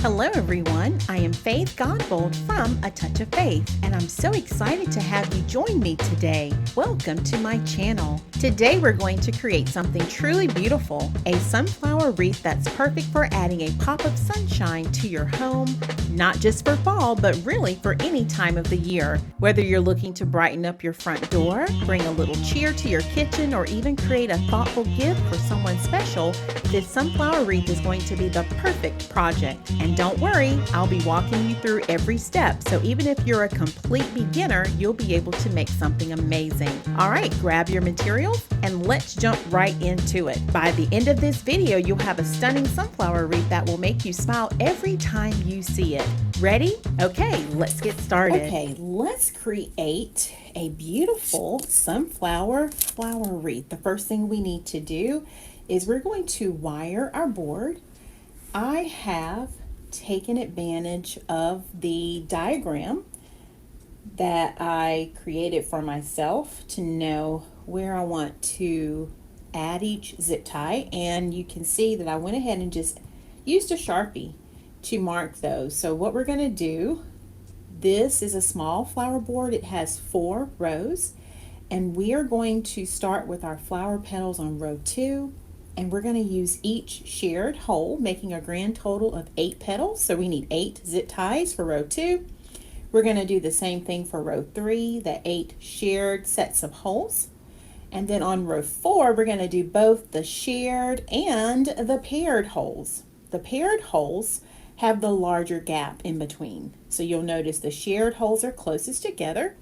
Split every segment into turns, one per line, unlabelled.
Hello everyone, I am Faith Godbold from A Touch of Faith, and I'm so excited to have you join me today. Welcome to my channel. Today we're going to create something truly beautiful, a sunflower wreath that's perfect for adding a pop of sunshine to your home, not just for fall, but really for any time of the year. Whether you're looking to brighten up your front door, bring a little cheer to your kitchen, or even create a thoughtful gift for someone special, this sunflower wreath is going to be the perfect project. And don't worry, I'll be walking you through every step, so even if you're a complete beginner, you'll be able to make something amazing. All right, grab your materials and let's jump right into it. By the end of this video, you'll have a stunning sunflower wreath that will make you smile every time you see it. Ready? Okay, let's get started. Okay, let's create a beautiful sunflower flower wreath. The first thing we need to do is we're going to wire our board. I have taken advantage of the diagram that I created for myself to know where I want to add each zip tie, and you can see that I went ahead and just used a Sharpie to mark those. So what we're going to do, this is a small flower board. It has 4 rows, and we are going to start with our flower petals on row 2. And we're going to use each shared hole, making a grand total of 8 petals. So we need 8 zip ties for row 2. We're going to do the same thing for row 3, the 8 shared sets of holes. And then on row 4, we're going to do both the shared and the paired holes. The paired holes have the larger gap in between. So you'll notice the shared holes are closest together.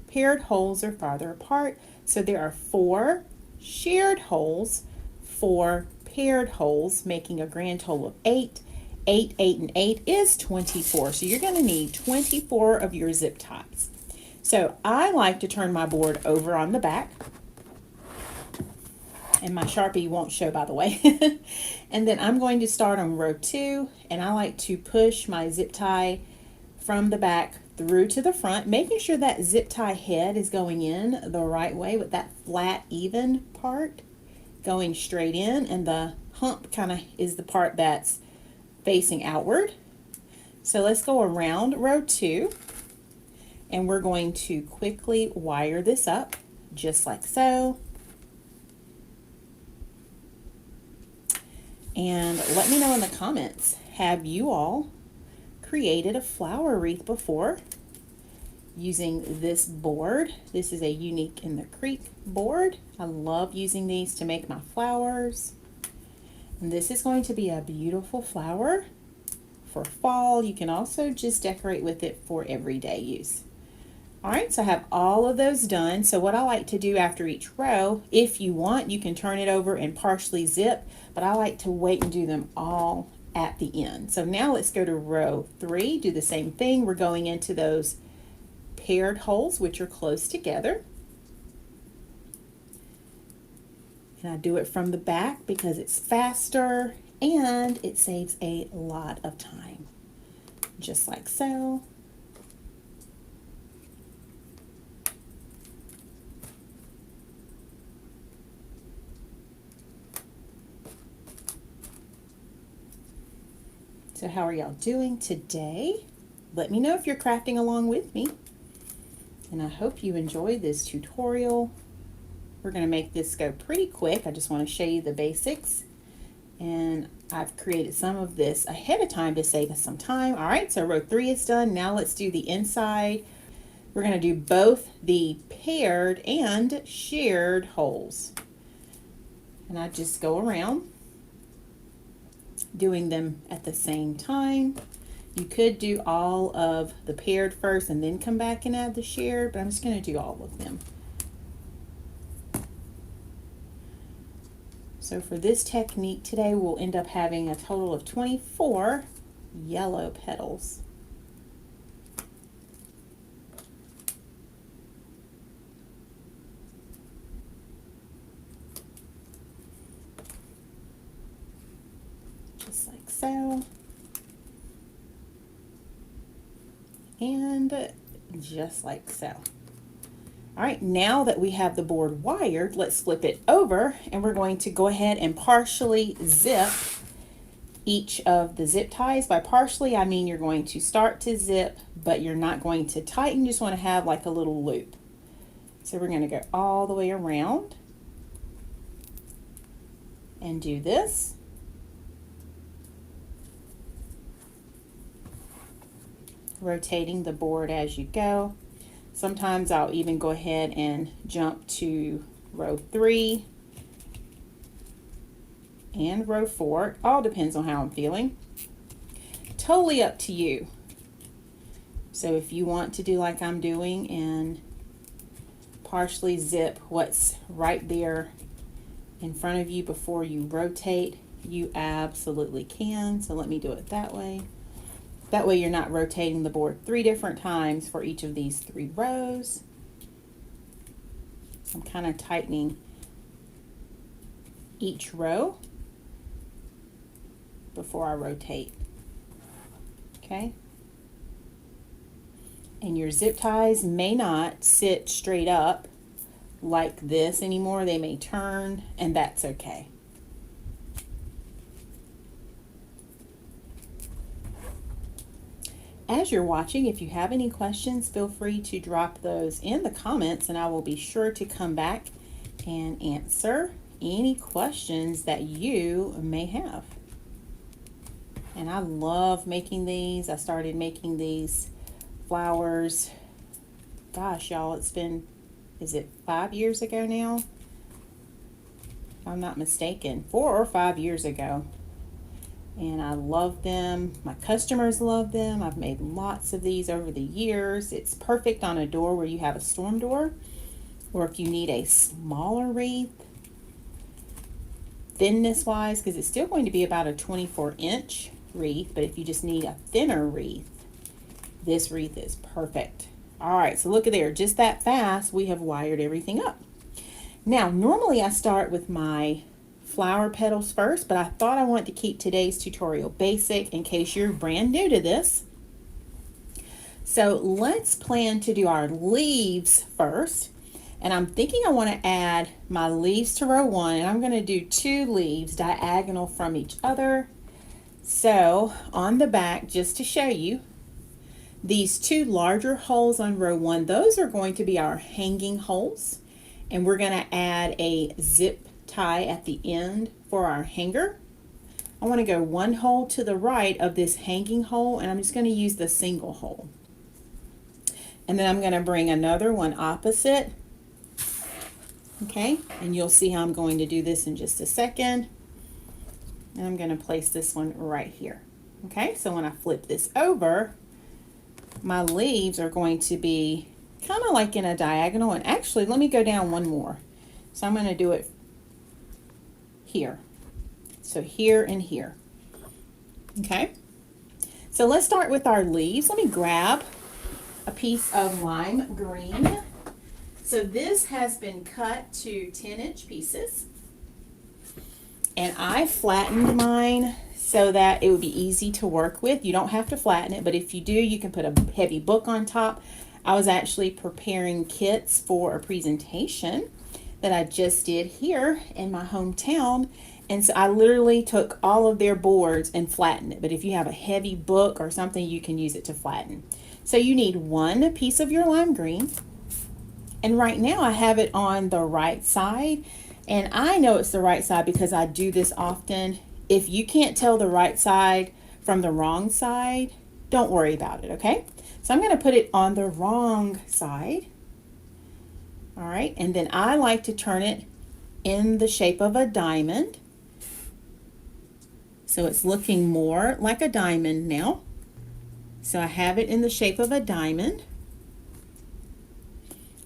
Paired holes are farther apart. So there are 4 shared holes, 4 paired holes, making a grand total of 8. 8, 8, and 8 is 24. So you're going to need 24 of your zip ties. So I like to turn my board over on the back. And my Sharpie won't show, by the way. And then I'm going to start on row 2. And I like to push my zip tie from the back through to the front, making sure that zip tie head is going in the right way with that flat, even part going straight in, and the hump kind of is the part that's facing outward. So let's go around row 2, and we're going to quickly wire this up just like so. And let me know in the comments, have you all created a flower wreath before using this board? This is a Unique in the Creek board. I love using these to make my flowers. And this is going to be a beautiful flower for fall. You can also just decorate with it for everyday use. All right, so I have all of those done. So what I like to do after each row, if you want, you can turn it over and partially zip, but I like to wait and do them all at the end. So now let's go to row 3, do the same thing. We're going into those paired holes, which are close together. And I do it from the back because it's faster and it saves a lot of time. Just like so. So how are y'all doing today? Let me know if you're crafting along with me. And I hope you enjoyed this tutorial. We're going to make this go pretty quick. I just want to show you the basics. And I've created some of this ahead of time to save us some time. All right, so row 3 is done. Now let's do the inside. We're going to do both the paired and shared holes. And I just go around doing them at the same time. You could do all of the paired first and then come back and add the shared, but I'm just going to do all of them. So for this technique today, we'll end up having a total of 24 yellow petals. Just like so. And just like so. All right, now that we have the board wired, let's flip it over and we're going to go ahead and partially zip each of the zip ties. By partially, I mean you're going to start to zip, but you're not going to tighten. You just want to have like a little loop. So we're going to go all the way around and do this. Rotating the board as you go. Sometimes I'll even go ahead and jump to row 3 and row 4. All depends on how I'm feeling. Totally up to you. So if you want to do like I'm doing and partially zip what's right there in front of you before you rotate, you absolutely can. So let me do it that way. That way you're not rotating the board 3 different times for each of these 3 rows. I'm kind of tightening each row before I rotate. Okay? And your zip ties may not sit straight up like this anymore. They may turn, and that's okay. As you're watching, if you have any questions, feel free to drop those in the comments, and I will be sure to come back and answer any questions that you may have. And I love making these. I started making these flowers, gosh, y'all, it's been, is it 5 years ago now? If I'm not mistaken, 4 or 5 years ago. And I love them. My customers love them. I've made lots of these over the years. It's perfect on a door where you have a storm door, or if you need a smaller wreath, thinness wise, because it's still going to be about a 24-inch wreath, but if you just need a thinner wreath, this wreath is perfect. All right, so look at there, just that fast we have wired everything up. Now normally I start with my flower petals first, but I thought I wanted to keep today's tutorial basic in case you're brand new to this. So let's plan to do our leaves first. And I'm thinking I want to add my leaves to row 1, and I'm going to do 2 leaves diagonal from each other. So on the back, just to show you, these 2 larger holes on row 1, those are going to be our hanging holes. And we're going to add a zip tie at the end for our hanger. I want to go 1 hole to the right of this hanging hole, and I'm just going to use the single hole. And then I'm going to bring another one opposite. Okay, and you'll see how I'm going to do this in just a second. And I'm going to place this one right here. Okay, so when I flip this over, my leaves are going to be kind of like in a diagonal. And actually, let me go down one more. So I'm going to do it here. So here and here. Okay, so let's start with our leaves. Let me grab a piece of lime green. So this has been cut to 10-inch pieces, and I flattened mine so that it would be easy to work with. You don't have to flatten it, but if you do, you can put a heavy book on top. I was actually preparing kits for a presentation that I just did here in my hometown, and so I literally took all of their boards and flattened it. But if you have a heavy book or something, you can use it to flatten. So you need 1 piece of your lime green. And right now I have it on the right side, and I know it's the right side because I do this often. If you can't tell the right side from the wrong side, don't worry about it, okay? So I'm going to put it on the wrong side. All right, and then I like to turn it in the shape of a diamond. So it's looking more like a diamond now. So I have it in the shape of a diamond.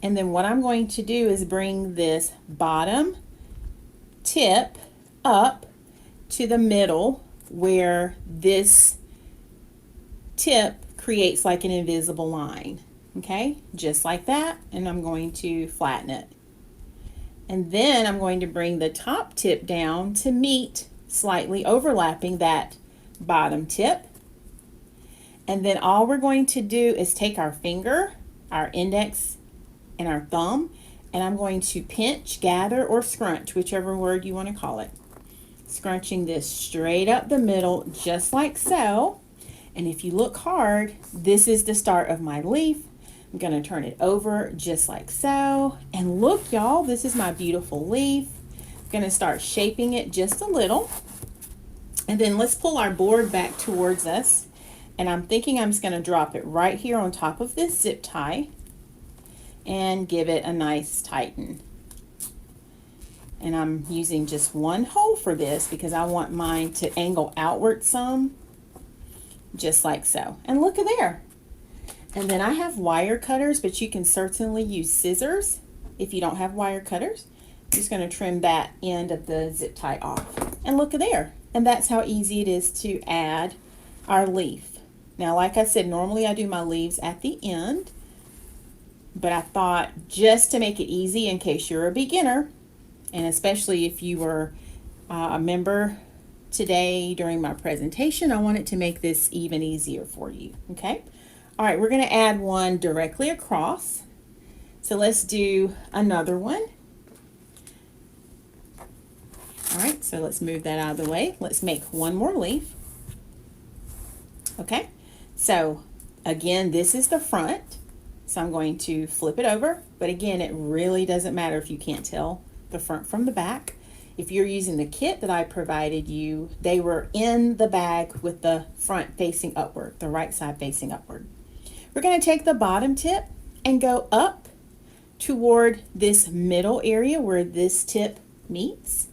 And then what I'm going to do is bring this bottom tip up to the middle where this tip creates like an invisible line. Okay, just like that. And I'm going to flatten it. And then I'm going to bring the top tip down to meet, slightly overlapping that bottom tip. And then all we're going to do is take our finger, our index, and our thumb, and I'm going to pinch, gather, or scrunch, whichever word you want to call it. Scrunching this straight up the middle, just like so. And if you look hard, this is the start of my leaf. I'm going to turn it over just like so. And look, y'all, this is my beautiful leaf. I'm going to start shaping it just a little. And then let's pull our board back towards us. And I'm thinking I'm just going to drop it right here on top of this zip tie and give it a nice tighten. And I'm using just one hole for this because I want mine to angle outward some, just like so. And look at there. And then I have wire cutters, but you can certainly use scissors if you don't have wire cutters. I'm just going to trim that end of the zip tie off. And look at there. And that's how easy it is to add our leaf. Now, like I said, normally I do my leaves at the end, but I thought just to make it easy in case you're a beginner, and especially if you were a member today during my presentation, I wanted to make this even easier for you, okay? All right, we're going to add one directly across. So let's do another one. All right, so let's move that out of the way. Let's make one more leaf. Okay, so again, this is the front. So I'm going to flip it over. But again, it really doesn't matter if you can't tell the front from the back. If you're using the kit that I provided you, they were in the bag with the front facing upward, the right side facing upward. We're going to take the bottom tip and go up toward this middle area where this tip meets.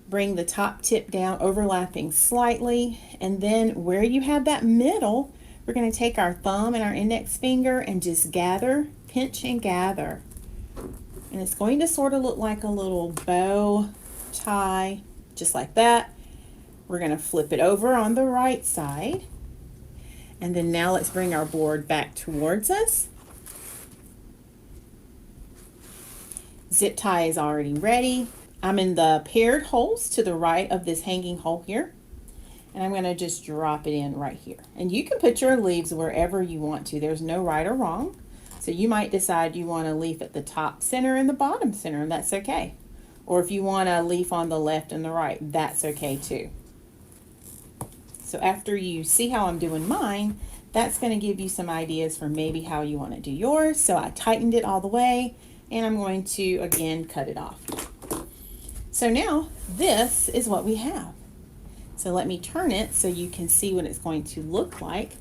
Bring the top tip down, overlapping slightly, and then where you have that middle, we're going to take our thumb and our index finger and just gather, pinch and gather. And it's going to sort of look like a little bow tie, just like that. We're going to flip it over on the right side. And then now let's bring our board back towards us. Zip tie is already ready. I'm in the paired holes to the right of this hanging hole here. And I'm going to just drop it in right here. And you can put your leaves wherever you want to. There's no right or wrong. So you might decide you want a leaf at the top center and the bottom center, and that's okay. Or if you want a leaf on the left and the right, that's okay too. So after you see how I'm doing mine, that's going to give you some ideas for maybe how you want to do yours. So I tightened it all the way, and I'm going to again cut it off. So now this is what we have. So let me turn it so you can see what it's going to look like.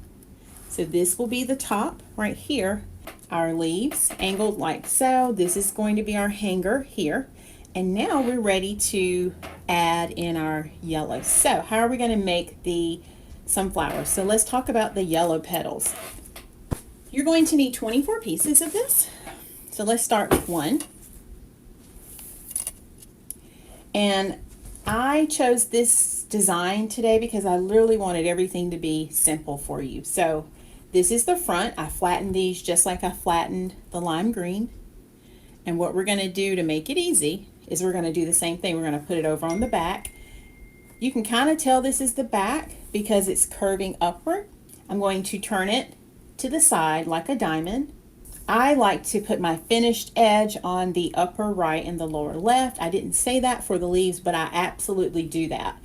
So this will be the top right here. Our leaves angled like so. This is going to be our hanger here. And now we're ready to add in our yellow. So how are we going to make the sunflowers? So let's talk about the yellow petals. You're going to need 24 pieces of this. So let's start with one. And I chose this design today because I literally wanted everything to be simple for you. So this is the front. I flattened these just like I flattened the lime green. And what we're going to do to make it easy is we're going to do the same thing. We're going to put it over on the back. You can kind of tell this is the back because it's curving upward. I'm going to turn it to the side like a diamond. I like to put my finished edge on the upper right and the lower left. I didn't say that for the leaves, but I absolutely do that.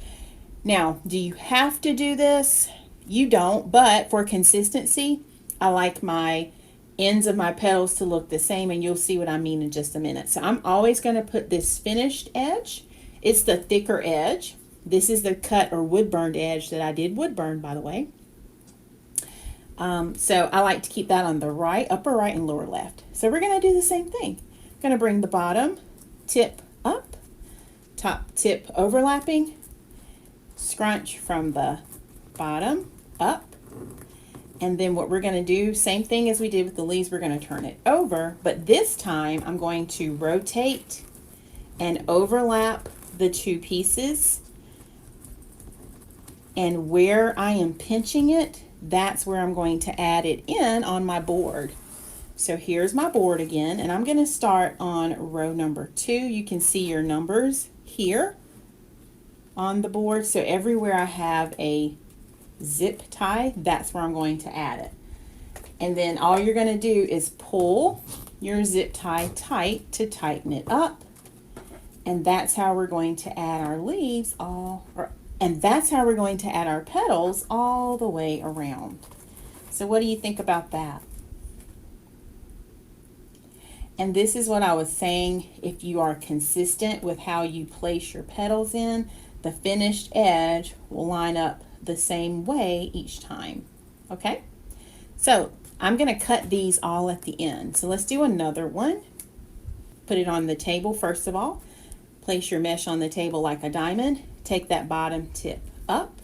Now, do you have to do this? You don't, but for consistency, I like my ends of my petals to look the same, and you'll see what I mean in just a minute. So I'm always going to put this finished edge. It's the thicker edge. This is the cut or wood burned edge that I did wood burn, by the way. So I like to keep that on the right, upper right and lower left. So we're going to do the same thing. I'm going to bring the bottom tip up, top tip overlapping, scrunch from the bottom up, and then what we're going to do, same thing as we did with the leaves, we're going to turn it over, but this time I'm going to rotate and overlap the two pieces, and where I am pinching it, that's where I'm going to add it in on my board. So here's my board again, and I'm going to start on row number 2. You can see your numbers here on the board. So everywhere I have a zip tie, that's where I'm going to add it. And then all you're going to do is pull your zip tie tight to tighten it up. And that's how we're going to add our leaves and that's how we're going to add our petals all the way around. So what do you think about that? And this is what I was saying, if you are consistent with how you place your petals in, the finished edge will line up the same way each time. Okay? So I'm going to cut these all at the end. So let's do another one. Put it on the table first of all. Place your mesh on the table like a diamond. Take that bottom tip up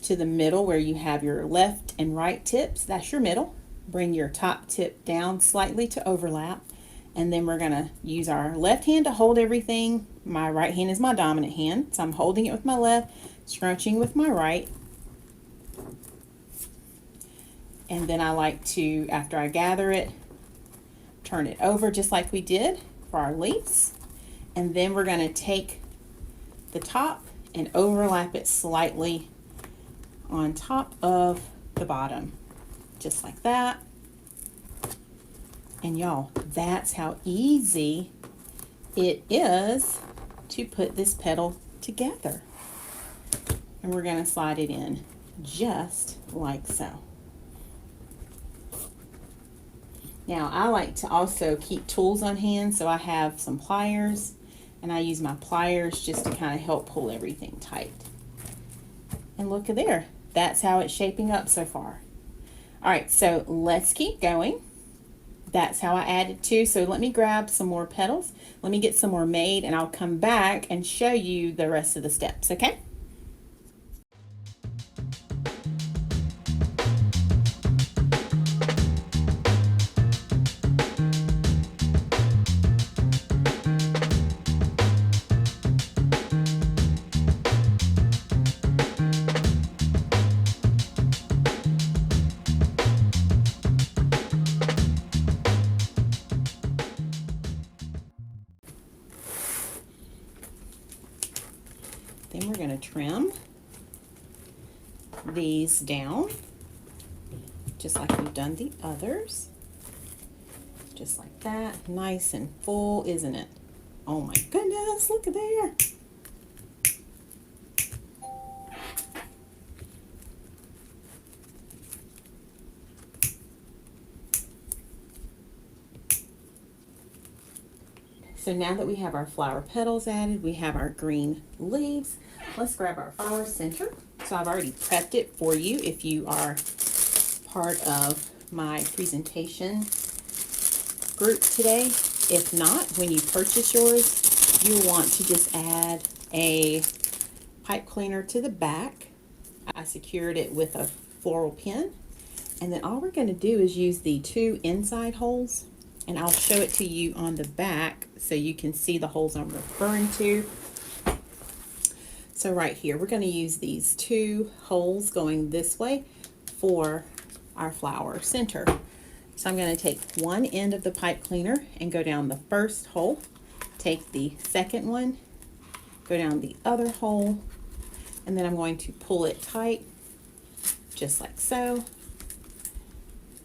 to the middle where you have your left and right tips. That's your middle. Bring your top tip down slightly to overlap. And then we're going to use our left hand to hold everything. My right hand is my dominant hand. So I'm holding it with my left, scrunching with my right. And then I like to, after I gather it, turn it over just like we did for our leaves. And then we're going to take the top and overlap it slightly on top of the bottom, just like that. And y'all, that's how easy it is to put this petal together. And we're going to slide it in just like so. Now, I like to also keep tools on hand, so I have some pliers, and I use my pliers just to kind of help pull everything tight. And look at there. That's how it's shaping up so far. All right, so let's keep going. That's how I added 2. So let me grab some more petals. Let me get some more made, and I'll come back and show you the rest of the steps, okay? Then we're going to trim these down, just like we've done the others. Just like that. Nice and full, isn't it? Oh my goodness, look at there. So now that we have our flower petals added, we have our green leaves. Let's grab our flower center. So I've already prepped it for you if you are part of my presentation group today. If not, when you purchase yours, you'll want to just add a pipe cleaner to the back. I secured it with a floral pin. And then all we're going to do is use the 2 inside holes. And I'll show it to you on the back so you can see the holes I'm referring to. So right here, we're going to use these 2 holes going this way for our flower center. So I'm going to take one end of the pipe cleaner and go down the first hole, take the second one, go down the other hole, and then I'm going to pull it tight, just like so.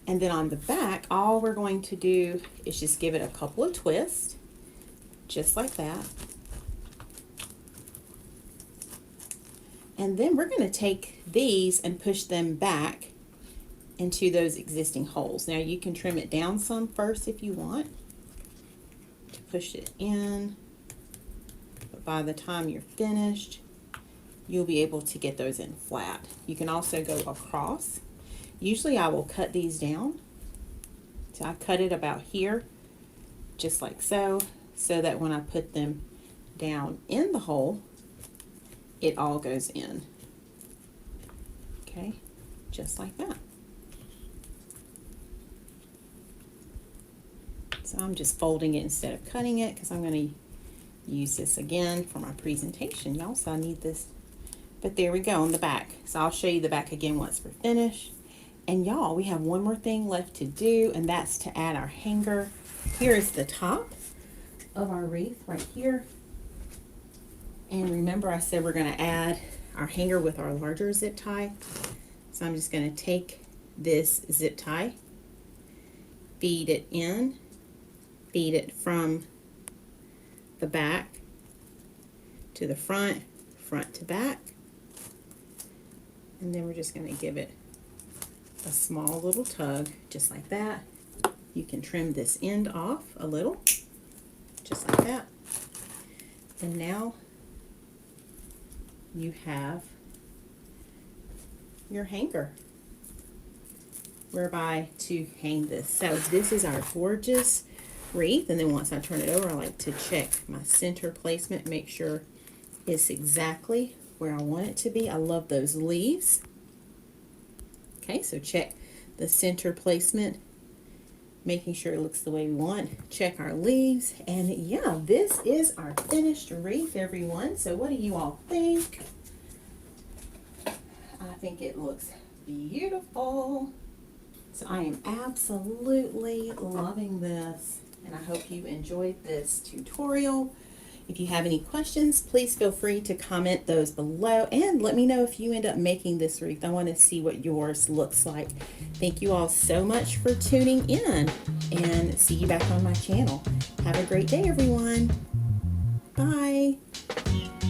And then on the back, all we're going to do is just give it a couple of twists, just like that. And then we're going to take these and push them back into those existing holes. Now you can trim it down some first if you want to push it in, but by the time you're finished, you'll be able to get those in flat. You can also go across. Usually I will cut these down. So I cut it about here, just like so, so that when I put them down in the hole, it all goes in. Okay, just like that. So I'm just folding it instead of cutting it because I'm going to use this again for my presentation, y'all. So I need this. But there we go on the back. So I'll show you the back again once we're finished. And y'all, we have one more thing left to do, and that's to add our hanger. Here is the top of our wreath right here. And remember I said we're going to add our hanger with our larger zip tie. So I'm just going to take this zip tie, feed it in, feed it from the back to the front, front to back. And then we're just going to give it a small little tug, just like that. You can trim this end off a little, just like that. And now you have your hanger whereby to hang this. So this is our gorgeous wreath, and then once I turn it over, I like to check my center placement, make sure it's exactly where I want it to be. I love those leaves. Okay, so check the center placement, making sure it looks the way we want. Check our leaves, and yeah, this is our finished wreath, everyone. So what do you all think? I think it looks beautiful. So I am absolutely loving this, and I hope you enjoyed this tutorial. If you have any questions, please feel free to comment those below and let me know if you end up making this wreath. I want to see what yours looks like. Thank you all so much for tuning in, and see you back on my channel. Have a great day, everyone. Bye.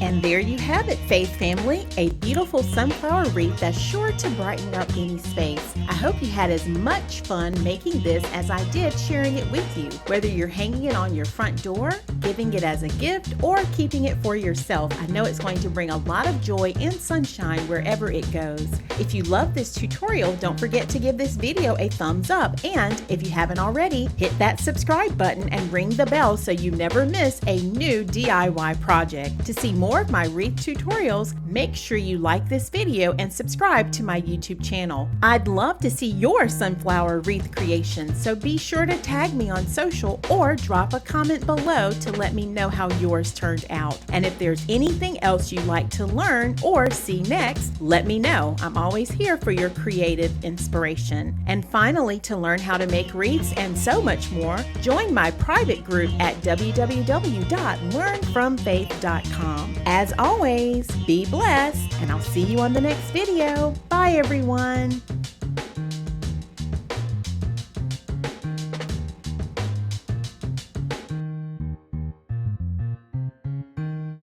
And there you have it, Faith family, a beautiful sunflower wreath that's sure to brighten up any space. I hope you had as much fun making this as I did sharing it with you. Whether you're hanging it on your front door, giving it as a gift, or keeping it for yourself, I know it's going to bring a lot of joy and sunshine wherever it goes. If you love this tutorial, don't forget to give this video a thumbs up, and if you haven't already, hit that subscribe button and ring the bell so you never miss a new DIY project. To see more of my wreath tutorials, make sure you like this video and subscribe to my YouTube channel. I'd love to see your sunflower wreath creation, so be sure to tag me on social or drop a comment below to let me know how yours turned out. And if there's anything else you'd like to learn or see next, let me know. I'm always here for your creative inspiration. And finally, to learn how to make wreaths and so much more, join my private group at www.learnfromfaith.com. As always, be blessed, and I'll see you on the next video. Bye, everyone.